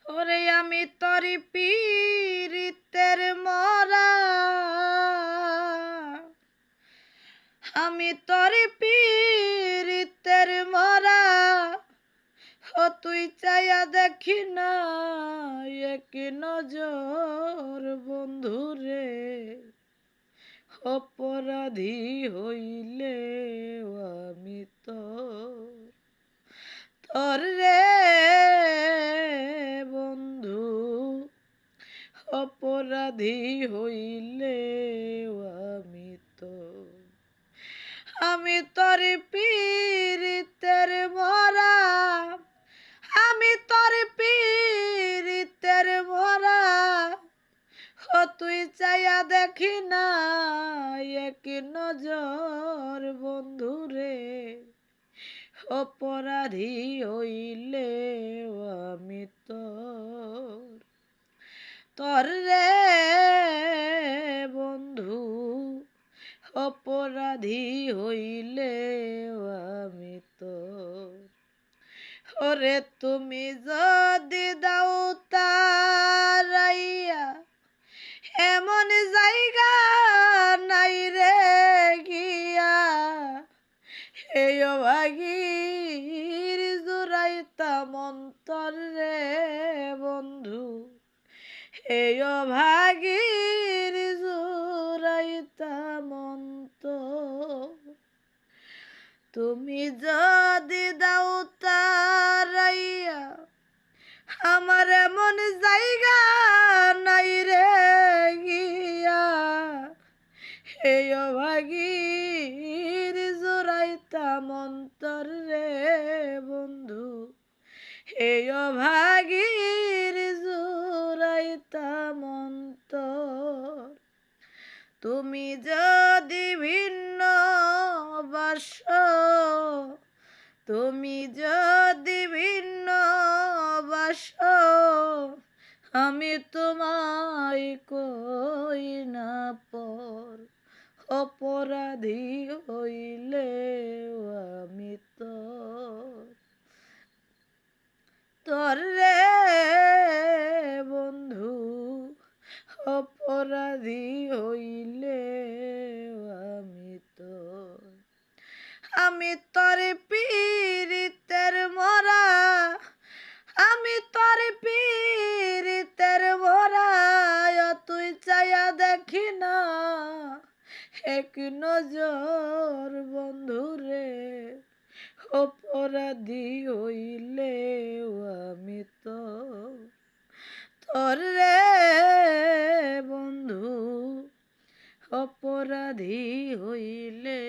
ওরে আমি তরি পীড়িতের মরা, আমি তরি পীড়িতের মরা। ও তুই চাইয়া দেখি না এক নজর বন্ধুরে, অপরাধী হইলে আমি তোর রে বন্ধু, অপরাধী হইলে আমি আমি তোর পীড়িতের মরা, আমি তোর পীড়িতের মরা। ও তুই চাইয়া দেখি না এক নজর বন্ধুরে, অপরাধী হইলে আমি তোর রে বন্ধু, অপরাধী হইলে আমি ওরে তুমি যদি দাও তারাইয়া, এমন জায়গা নাই রে গিয়া, এই ভাগির জুড়াইতাম অন্তর রে বন্ধু, এই ভাগির জুড়াইতাম অন্তর। তুমি যদি দাও তারাইয়া, আমার এমন জায়গা নাই রে গিয়া, এই ভাগির জোড়াইতাম অন্তর রে বন্ধু, এই ভাগির জোড়াইতাম অন্তর। তুমি যদি ভিন্ন বাস, তুমি যদি ভিন্ন বাস, আমি তোমায় কই না পর, অপরাধী হইলে আমি তোর রে বন্ধু, অপরাধী হইলে আমি আমি তোর পীড়িতের মরা, আমি তোর পীড়িতের মরা। তুই চাইয়া দেখি না এক নজর বন্ধুরে, অপরাধী হইলে আমি তোর রে বন্ধু, অপরাধী হইলে